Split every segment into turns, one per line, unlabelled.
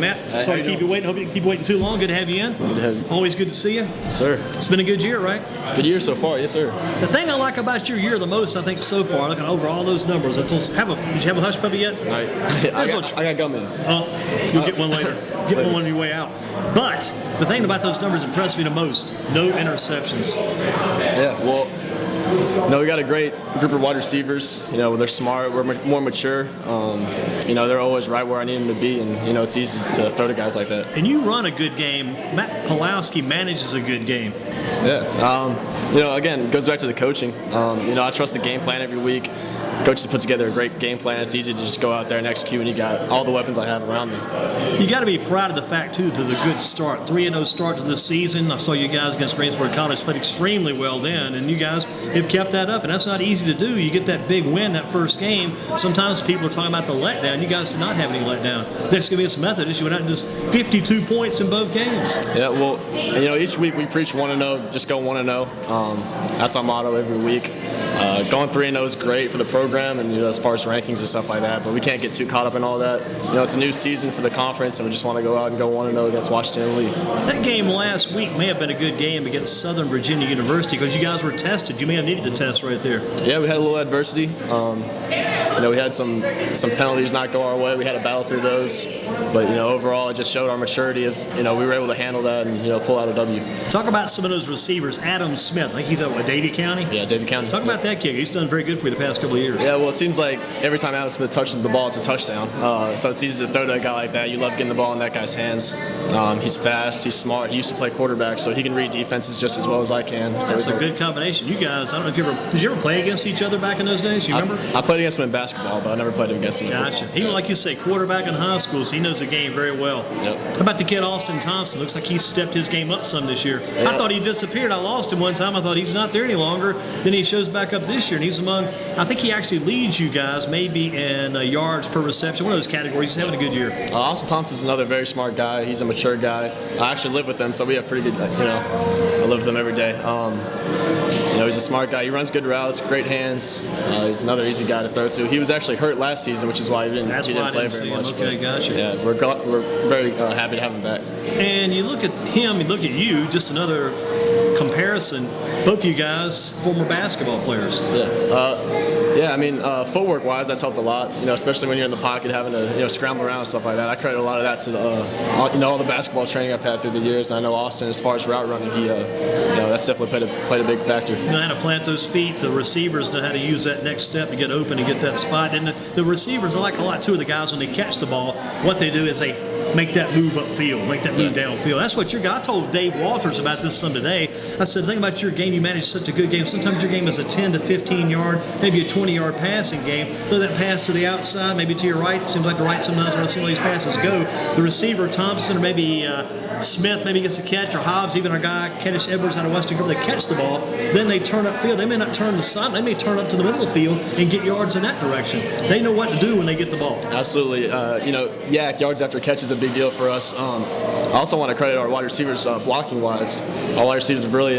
Matt.
Hey,
Sorry to keep you waiting. Hope you didn't keep waiting too long. Good to have you in.
Good to have you.
Always good to see you.
Sir.
It's been a good year, right?
Good year so far, yes, sir.
The thing I like about your year the most, I think, so far, looking over all those numbers, did you have a hush puppy yet?
I got gum in.
Oh, you'll get one later. Get one on your way out. But the thing about those numbers impressed me the most, no interceptions.
Yeah, well, we got a great group of wide receivers. They're smart. We're more mature. They're always right where I need them to be, and it's easy to throw to guys like that.
And you run a good game. Matt Pawlowski manages a good game.
Yeah. Again, it goes back to the coaching. I trust the game plan every week. Coaches put together a great game plan. It's easy to just go out there and execute when you got all the weapons I have around me.
You got to be proud of the fact, too, to the good start. 3-0 start to this season. I saw you guys against Greensboro College played extremely well then, and you guys have kept that up, and that's not easy to do. You get that big win that first game. Sometimes people are talking about the letdown. You guys did not have any letdown. Next going to be this Methodist. You went out and just 52 points in both games.
Yeah, well, each week we preach 1-0, just go 1-0. That's our motto every week. Going 3-0 is great for the program and as far as rankings and stuff like that, but we can't get too caught up in all that. It's a new season for the conference, and we just want to go out and go 1-0 against Washington Lee.
That game last week may have been a good game against Southern Virginia University because you guys were tested. You may have needed to test right there.
Yeah, we had a little adversity. We had some penalties not go our way. We had to battle through those, but overall it just showed our maturity as we were able to handle that and pull out a W.
Talk about some of those receivers. Adam Smith, I think he's at Davie County.
Yeah, Davie County.
Talk about that kid. He's done very good for you the past couple of years.
Yeah, well, it seems like every time Adam Smith touches the ball, it's a touchdown. So it's easy to throw to a guy like that. You love getting the ball in that guy's hands. He's fast. He's smart. He used to play quarterback, so he can read defenses just as well as I can. So
that's a good combination. You guys, I don't know if did you ever play against each other back in those days? You remember?
I played against him in basketball, but I never played him against him.
Gotcha. He was, like you say, quarterback in high school, so he knows the game very well.
Yep.
How about the kid Austin Thompson? Looks like he stepped his game up some this year.
Yep.
I thought he disappeared. I lost him one time. I thought he's not there any longer. Then he shows back up this year, and he's among, I think he actually leads you guys maybe in yards per reception, one of those categories. He's having a good year.
Austin Thompson's another very smart guy. He's a mature guy. I actually live with him, so we have pretty good, I live with him every day. He's a smart guy. He runs good routes, great hands. He's another easy guy to throw to. He was actually hurt last season, which is why he didn't play very much.
Okay, gotcha.
Yeah, we're very happy to have him back.
And you look at him, you look at you, just another comparison. Both of you guys, former basketball players.
Yeah. Footwork-wise, that's helped a lot. Especially when you're in the pocket, having to scramble around and stuff like that. I credit a lot of that to all the basketball training I've had through the years. And I know Austin, as far as route running, that's definitely played a big factor.
You know how to plant those feet. The receivers know how to use that next step to get open and get that spot. And the receivers, I like a lot too of the guys when they catch the ball. What they do is they make that move upfield, make that move downfield. That's what your guy. I told Dave Walters about this some today. I said, the thing about your game, you manage such a good game. Sometimes your game is a 10 to 15 yard, maybe a 20-yard passing game. Throw that pass to the outside, maybe to your right. It seems like the right sometimes when I see all these passes go. The receiver, Thompson, or maybe Smith maybe gets a catch, or Hobbs, even our guy, Kentish Edwards out of Western Grove, they catch the ball, then they turn upfield. They may not turn the side, they may turn up to the middle of the field and get yards in that direction. They know what to do when they get the ball.
Absolutely. Yards after catch is a big deal for us. I also want to credit our wide receivers blocking-wise. Our wide receivers have really,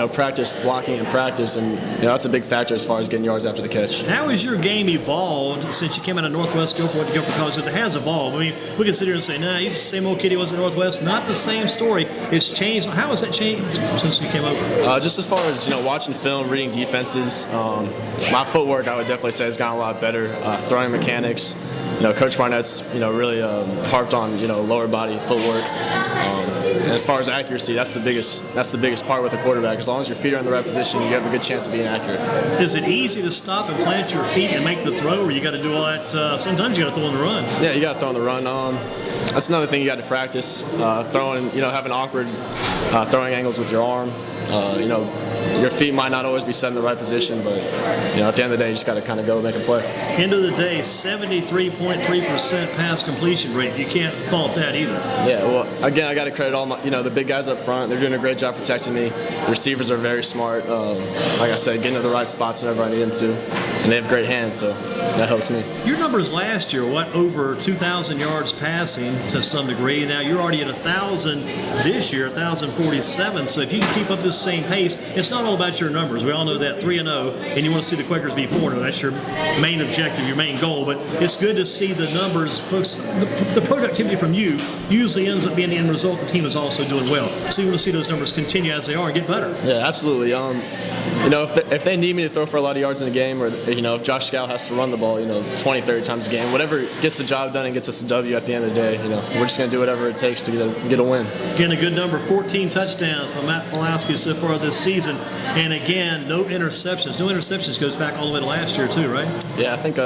practiced blocking in practice, and that's a big factor as far as getting yards after the catch.
How has your game evolved since you came out of Northwest Guilford to Guilford College? It has evolved. I mean, we can sit here and say, nah, he's the same old kid he was at Northwest. Not the same story. It's changed. How has that changed since you came over?
Just as far as watching film, reading defenses, my footwork I would definitely say has gotten a lot better. Throwing mechanics. Coach Barnett's really harped on lower body footwork. And as far as accuracy, that's the biggest part with the quarterback. As long as your feet are in the right position, you have a good chance of being accurate.
Is it easy to stop and plant your feet and make the throw, or you got to do all that? Sometimes you got to throw on the run.
Yeah, you got to throw on the run. That's another thing you got to practice. Throwing, having awkward throwing angles with your arm. Your feet might not always be set in the right position, but at the end of the day, you just got to kind of go make a play.
End of the day, 73.3% pass completion rate. You can't fault that either.
Yeah, well, again, I got to credit all my, the big guys up front. They're doing a great job protecting me. The receivers are very smart. Like I said, getting to the right spots whenever I need them to, and they have great hands, so that helps me.
Your numbers last year, over 2,000 yards passing to some degree. Now you're already at 1,000 this year, 1,047. So if you can keep up this same pace, it's not not all about your numbers. We all know that 3-0, and you want to see the Quakers be 4-0. That's your main objective, your main goal. But it's good to see the numbers, folks. The productivity from you usually ends up being the end result. The team is also doing well. So you want to see those numbers continue as they are and get better.
Yeah, absolutely. If they need me to throw for a lot of yards in a game, or if Josh Scout has to run the ball, 20, 30 times a game, whatever gets the job done and gets us a W at the end of the day, we're just going to do whatever it takes to get a win.
Again, a good number, 14 touchdowns by Matt Pawlowski so far this season, and again, no interceptions. No interceptions goes back all the way to last year too, right?
Yeah, I think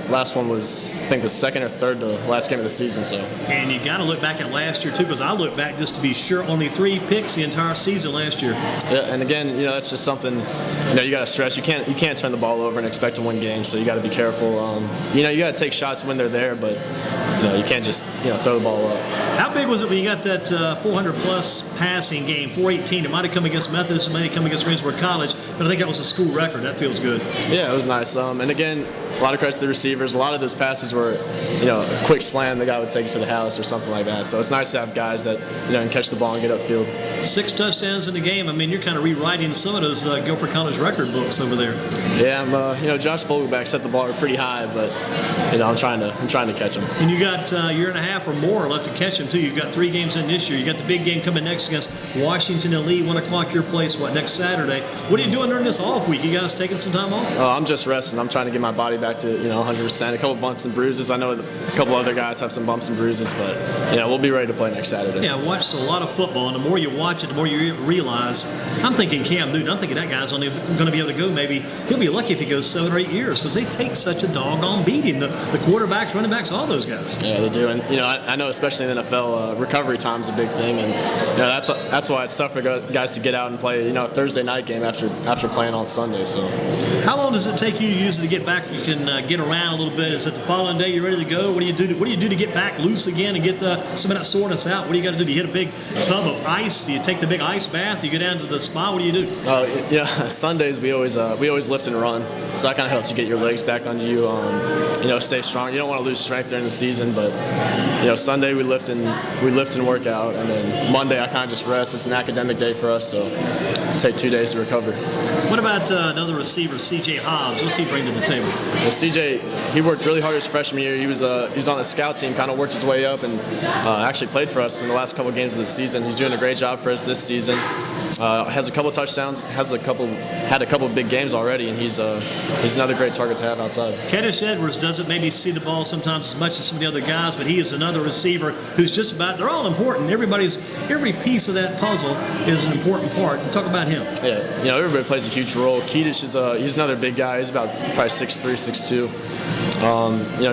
last one was the second or third to last game of the season. So.
And you got to look back at last year too, because I look back just to be sure. Only 3 picks the entire season last year.
Yeah, and again, that's just something you got to stress. You can't turn the ball over and expect to win games. So you got to be careful. You got to take shots when they're there, but you can't just throw the ball up.
How big was it when you got that 400-plus passing game, 418? It might have come against Methodist, it might have come against Greensboro College, but I think that was a school record. That feels good.
Yeah, it was nice. And again, a lot of credit to the receivers. A lot of those passes were, a quick slam the guy would take it to the house or something like that. So it's nice to have guys that, can catch the ball and get upfield. 6
touchdowns in the game. I mean, you're kind of rewriting some of those Guilford College record books over there.
Yeah, I'm, Josh Vogelback set the bar pretty high, but, I'm trying to catch him.
And you got a year and a half or more left to catch him too. You've got 3 games in this year. You got the big game coming next against Washington and Lee, 1 o'clock your place. Next Saturday? What are you doing during this off week? You guys taking some time off?
I'm just resting. I'm trying to get my body back to 100%. A couple bumps and bruises. I know a couple other guys have some bumps and bruises, but we'll be ready to play next Saturday.
Yeah, I watched a lot of football, and the more you watch it, the more you realize. I'm thinking Cam Newton. I'm thinking that guy's only going to be able to go maybe. He'll be lucky if he goes 7 or 8 years because they take such a doggone beating. The quarterbacks, running backs, all those guys.
Yeah, they do. And I know especially in the NFL, recovery time's a big thing, and that's why it's tough for guys to get out and play a Thursday night game after playing on Sunday. So,
how long does it take you usually to get back? You can get around a little bit. Is it the following day you're ready to go? What do you do to get back loose again and get some of that soreness out? What do you got to do? Do you hit a big tub of ice? Do you take the big ice bath? Do you go down to the spa? What do you do?
Sundays we always lift and run, so that kind of helps you get your legs back under you. Stay strong. You don't want to lose strength during the season, but Sunday we lift and work out, and then Monday I kind of just rest. It's an academic day for us, so take 2 days to recover.
What about another receiver, C.J. Hobbs? What's he bring to the table?
Well, C.J. he worked really hard his freshman year. He was on the scout team, kind of worked his way up, and actually played for us in the last couple of games of the season. He's doing a great job for us this season. Has a couple touchdowns, had a couple big games already, and he's another great target to have outside.
Kedish Edwards doesn't maybe see the ball sometimes as much as some of the other guys, but he is another receiver who's just about. They're all important. Every piece of that puzzle is an important part. Talk about him.
Yeah, everybody plays a huge role. Kedish he's another big guy. He's about probably 6'3", 6'2".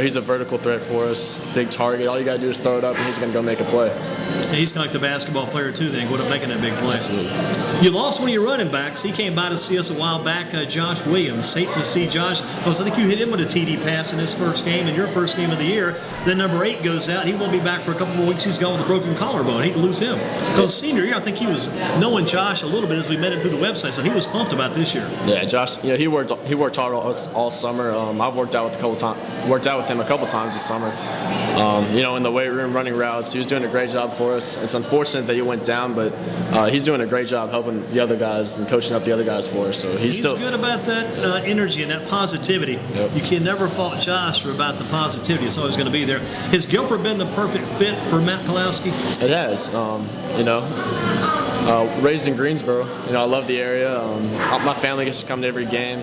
He's a vertical threat for us, big target. All you got to do is throw it up, and he's going to go make a play.
And he's kind of like the basketball player, too, then, going up making that big play.
Absolutely.
You lost one of your running backs. He came by to see us a while back, Josh Williams. Safe to see Josh, because I think you hit him with a TD pass in his first game, in your first game of the year. Then number 8 goes out. He won't be back for a couple more weeks. He's gone with a broken collarbone. I hate to lose him. Because senior year, I think he was knowing Josh a little bit as we met him through the website, so he was pumped about this year.
Yeah, Josh, he worked hard all summer. I've worked out with him a couple times this summer. In the weight room, running routes. He was doing a great job for us. It's unfortunate that he went down, but he's doing a great job helping the other guys and coaching up the other guys for us. So he's still
good about that energy and that positivity.
Yep.
You can never fault Josh for about the positivity. It's always going to be there. Has Guilford been the perfect fit for Matt Pawlowski?
It has. Raised in Greensboro. I love the area. My family gets to come to every game.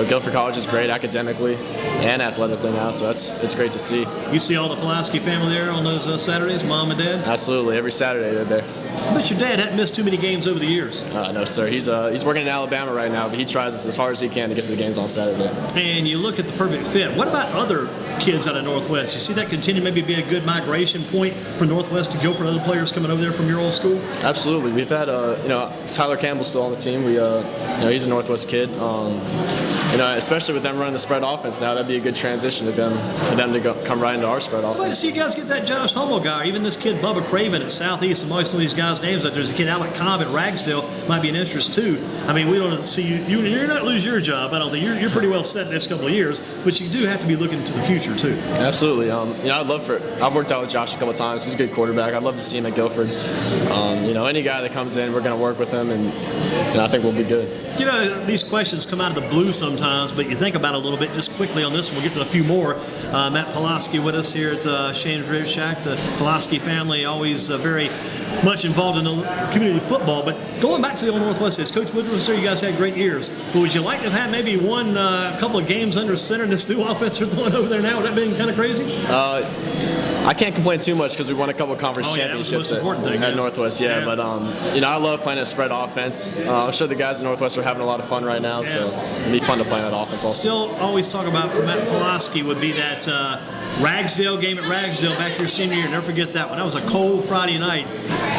Guilford College is great academically and athletically now, so it's great to see.
You see all the Pawlowski family there on those Saturdays, Mom and Dad?
Absolutely, every Saturday they're there.
I bet your dad hadn't missed too many games over the years.
No, sir. He's working in Alabama right now, but he tries as hard as he can to get to the games on Saturday.
And you look at the perfect fit. What about other kids out of Northwest? You see that continue maybe be a good migration point for Northwest to go for other players coming over there from your old school?
Absolutely. We've had Tyler Campbell's still on the team. He's a Northwest kid. Especially with them running the spread offense now, that'd be a good transition for them to come right into our spread offense.
Glad to see you guys get that Josh Hummel guy, or even this kid Bubba Craven at Southeast. I'm always knowing these guys' names. There's a kid Alec Cobb at Ragsdale. might be an interest too. I mean, we don't see you're not lose your job. I don't think you're pretty well set the next couple of years, but you do have to be looking to the future too.
Absolutely. I've worked out with Josh a couple of times. He's a good quarterback. I'd love to see him at Guilford. Any guy that comes in, we're going to work with him, and I think we'll be good.
These questions come out of the blue sometimes, but you think about it a little bit. Just quickly on this one, we'll get to a few more. Matt Pawlowski with us here at Shane's Rib Shack. The Pawlowski family always very much involved in the community football. But going back to the Old Northwest, as Coach Woodruff was there, you guys had great years. But would you like to have had maybe one couple of games under center this new offense they're throwing over there now? Would that been kind of crazy?
I can't complain too much because we won a couple of conference championships
that was the most important thing,
at Northwest. But I love playing a spread offense. I'm sure the guys at Northwest are having a lot of fun right now, so it'd be fun to play that offense also.
Still always talk about for Matt Pawlowski would be that Ragsdale game at Ragsdale back your senior year. Never forget that one. That was a cold Friday night.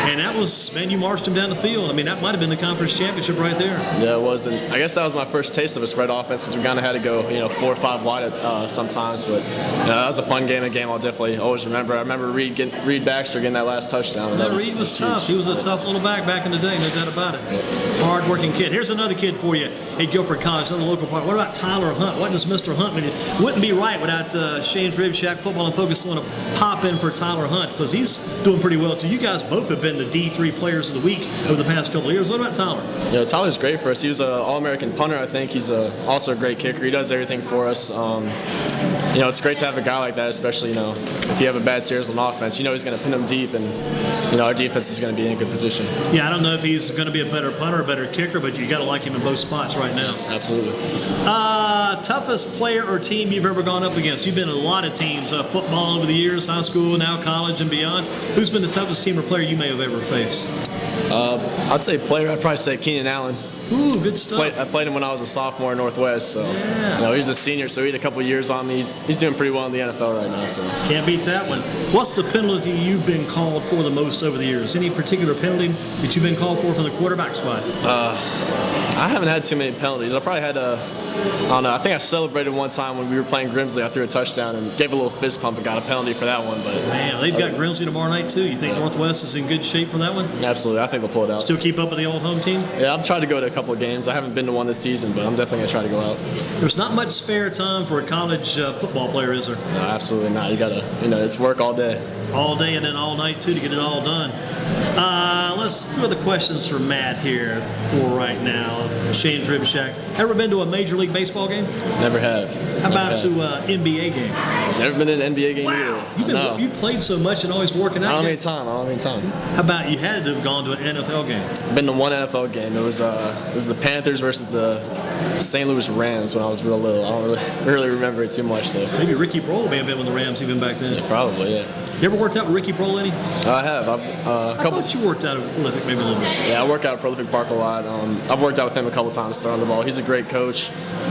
And that was, man, you marched him down the field. I mean, that might have been the conference championship right there.
Yeah, it was. And I guess that was my first taste of a spread offense because we kind of had to go, 4 or 5 wide sometimes. But that was a fun game, I'll definitely always remember. I remember Reed Baxter getting that last touchdown.
Reed was tough. He was a tough little back in the day, no doubt about it. Hard-working kid. Here's another kid for you at Guilford College, another local part. What about Tyler Hunt? What does Mr. Hunt mean? It wouldn't be right without Shane's Rib Shack Football and Focus on to pop in for Tyler Hunt because he's doing pretty well too. You guys both have been the D3 players of the week over the past couple of years. What about Tyler?
Tyler's great for us. He was an All-American punter, I think. He's also a great kicker. He does everything for us. It's great to have a guy like that, especially, if you have a bad series on offense. He's going to pin them deep, and, our defense is going to be in a good position.
Yeah, I don't know if he's going to be a better punter or a better kicker, but you got to like him in both spots right now.
Absolutely.
Toughest player or team you've ever gone up against? You've been in a lot of teams, football over the years, high school, now college and beyond. Who's been the toughest team or player you may have ever faced?
I'd say player. I'd probably say Keenan Allen.
Ooh, good stuff.
I played him when I was a sophomore at Northwest, so he's a senior, so he had a couple years on me. He's doing pretty well in the NFL right now. So
can't beat that one. What's the penalty you've been called for the most over the years? Any particular penalty that you've been called for from the quarterback spot?
I haven't had too many penalties. I probably had I don't know. I think I celebrated one time when we were playing Grimsley. I threw a touchdown and gave a little fist pump and got a penalty for that one. But
man, they've got Grimsley tomorrow night too. You think Northwest is in good shape for that one?
Absolutely. I think they'll pull it out.
Still keep up with the old home team?
Yeah, I've tried to go to a couple of games. I haven't been to one this season, but I'm definitely going to try to go out.
There's not much spare time for a college football player, is there?
No, absolutely not. You got to, it's work all day.
All day and then all night too to get it all done. Let's do other questions for Matt here for right now. Shane's Rib Shack. Ever been to a Major League Baseball game?
Never have.
How about to an NBA game?
Never been to an NBA game
either. You played so much and always working out.
I don't have any time.
How about you had to have gone to an NFL game?
Been to one NFL game. It was the Panthers versus the St. Louis Rams when I was real little. I don't really remember it too much. So
maybe Ricky Broll may have been with the Rams even back then.
Yeah, probably, yeah.
You ever worked out with Ricky Broll any?
I have.
I thought you worked out at Prolific maybe a little bit.
Yeah, I work out at Prolific Park a lot. I've worked out with him a couple times throwing the ball. He's a great coach.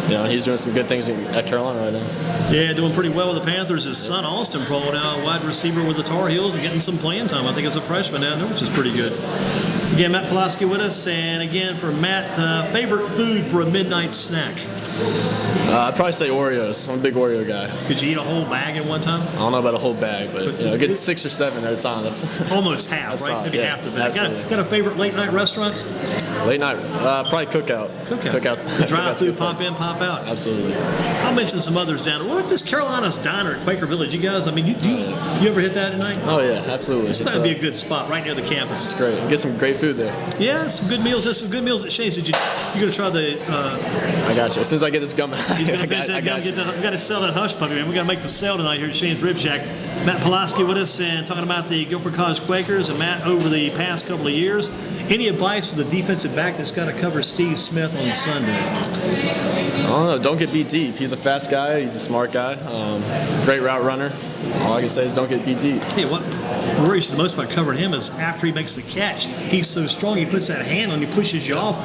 He's doing some good things at Carolina right now.
Yeah, doing pretty well with the Panthers. His son Austin Prohl now a wide receiver with the Tar Heels and getting some playing time. I think as a freshman down there, which is pretty good. Again, Matt Pawlowski with us, and again for Matt, favorite food for a midnight snack.
I'd probably say Oreos. I'm a big Oreo guy.
Could you eat a whole bag at one time?
I don't know about a whole bag, but get 6 or 7 at a time. That's
almost half, right? Maybe half the bag. Got a favorite late night restaurant?
Late night, probably Cookout.
Cookouts. The drive-through, pop in, pop out.
Absolutely.
I'll mention some others down there. What about this Carolina's Diner at Quaker Village? You guys, I mean, you ever hit that at night?
Oh yeah, absolutely.
It's going to be a good spot right near the campus.
It's great. Get some great food there.
Yeah, some good meals. There's some good meals at Shane's. You going to try the?
I got you. As soon as I get this gum,
he's going to finish that. We got to sell that hush puppy, man. We got to make the sale tonight here at Shane's Rib Shack. Matt Pawlowski with us and talking about the Guilford College Quakers and Matt over the past couple of years. Any advice for the defensive back that's got to cover Steve Smith on Sunday?
I don't know. Don't get beat deep. He's a fast guy. He's a smart guy. Great route runner. All I can say is don't get beat deep.
Hey, what worries the most about covering him is after he makes the catch, he's so strong, he puts that hand on you, pushes you off.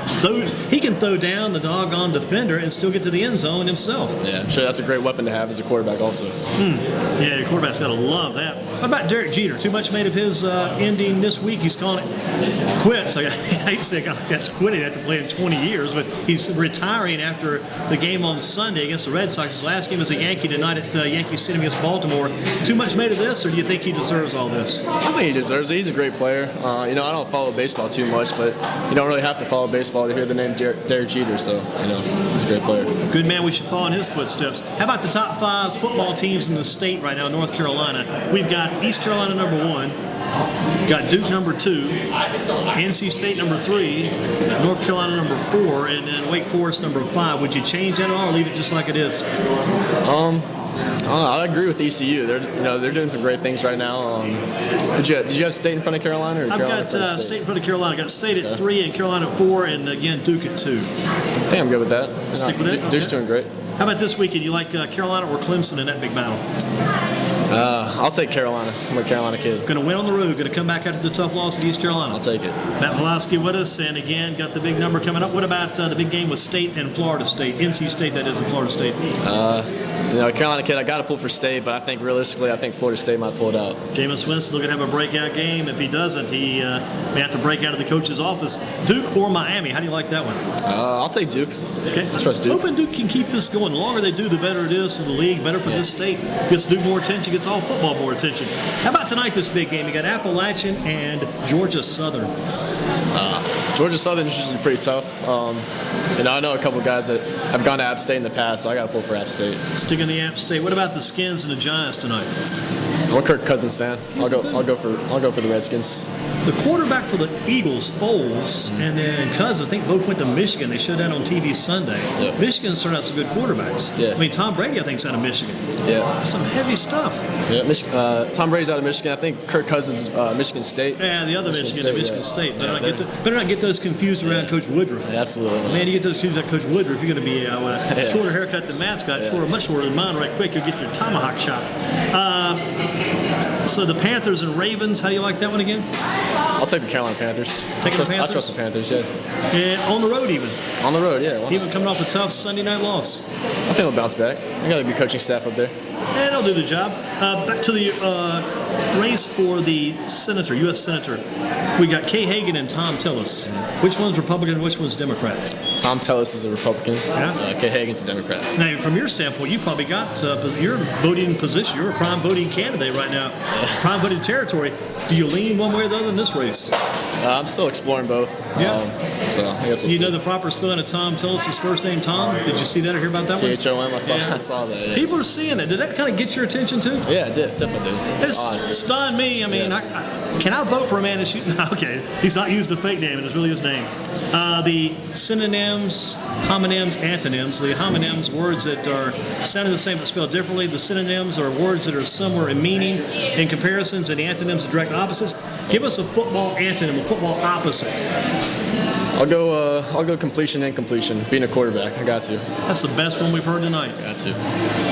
He can throw down the doggone defender and still get to the end zone himself.
Yeah, I'm sure that's a great weapon to have as a quarterback also.
Yeah, your quarterback's got to love that. What about Derek Jeter? Too much made of his ending this week. He's calling it quits. I hate to say that's quitting after playing 20 years, but he's retiring after the game on Sunday against the Red Sox. His last game as a Yankee tonight at Yankee Stadium against Baltimore. Too much made of this, or do you think he deserves all this? Wentz?
I think he deserves it. He's a great player. I don't follow baseball too much, but you don't really have to follow baseball to hear the name Derek Jeter. So, he's a great player.
Good man. We should follow in his footsteps. How about the top 5 football teams in the state right now, North Carolina? We've got East Carolina number 1. Got Duke number 2, NC State number 3, North Carolina number 4, and then Wake Forest number 5. Would you change that at all or leave it just like it is?
I agree with ECU. They're doing some great things right now. Did you have State in front of Carolina? Or
I've
Carolina
got State in front of Carolina. I got State at 3 and Carolina at 4, and again Duke at 2.
I think I'm good with that.
Stick with it?
Duke's
Okay.
doing great.
How about this weekend? You like Carolina or Clemson in that big battle?
I'll take Carolina. I'm a Carolina kid.
Going to win on the road. Going to come back after the tough loss at East Carolina.
I'll take it.
Matt Pawlowski with us, and again, got the big number coming up. What about the big game with State and Florida State? NC State, that is, in Florida State.
Carolina kid, I got to pull for State, but I think realistically, Florida State might pull it out.
Jameis Winston looking to have a breakout game. If he doesn't, he may have to break out of the coach's office. Duke or Miami? How do you like that one?
I'll take Duke.
Okay.
I trust Duke.
Hoping Duke can keep this going. The longer they do, the better it is for the league, better for this state. Gets Duke more attention, gets all football more attention. How about tonight, this big game? You got Appalachian and Georgia Southern.
Georgia Southern is usually pretty tough. I know a couple guys that have gone to App State in the past, so I got to pull for App State.
Sticking the App State. What about the Skins and the Giants tonight?
I'm a Kirk Cousins fan. I'll go for the Redskins.
The quarterback for the Eagles, Foles, and then Cousins, I think both went to Michigan. They showed that on TV Sunday.
Yeah.
Michigan's turned out some good quarterbacks.
Yeah.
I mean, Tom Brady, I think, is out of Michigan.
Yeah.
Some heavy stuff.
Yeah. Tom Brady's out of Michigan. I think Kirk Cousins is Michigan State.
Yeah, the other Michigan State.
Yeah.
Better not get those confused around Coach Woodruff.
Yeah, absolutely.
Man, you get those confused around Coach Woodruff, you're going to be a shorter haircut than Matt's got, much shorter than mine right quick. You'll get your tomahawk chop. So the Panthers and Ravens, how do you like that one again?
I'll take the Carolina Panthers.
Taking the Panthers?
I trust the Panthers, yeah.
And on the road even.
On the road, yeah.
Even coming off a tough Sunday night loss.
I think they'll bounce back. They got a good coaching staff up there.
And they'll do the job. Back to the race for the senator, U.S. Senator. We got Kay Hagan and Tom Tillis. Which one's Republican and which one's Democrat?
Tom Tillis is a Republican.
Yeah.
Kay Hagan's a Democrat.
Now, from your standpoint, you probably got your voting position. You're a prime voting candidate right now. Prime voting territory. Do you lean one way or the other in this race?
I'm still exploring both.
Yeah.
So I guess we'll see.
You know the proper spelling of Tom Tillis' first name, Tom? Did you see that or hear about that one?
Thom. I saw that. Yeah.
People are seeing it. Did that kind of get your attention too?
Yeah, it did. Definitely did.
It stunned me. I mean, can I vote for a man that's shooting? Okay, he's not using the fake name, and it's really his name. The synonyms, homonyms, antonyms. The homonyms, words that are sounding the same but spelled differently. The synonyms are words that are similar in meaning in comparisons, and the antonyms are direct opposites. Give us a football antonym, a football opposite.
I'll go completion and completion. Being a quarterback, I got to.
That's the best one we've heard tonight.
Got to.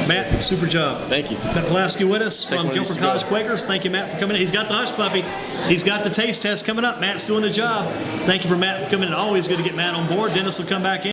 Matt, super job.
Thank you.
Matt Pawlowski with us
Take
from
one of these
Guilford
to go.
College Quakers. Thank you, Matt, for coming in. He's got the hush puppy. He's got the taste test coming up. Matt's doing the job. Thank you for Matt for coming in. Always good to get Matt on board. Dennis will come back in.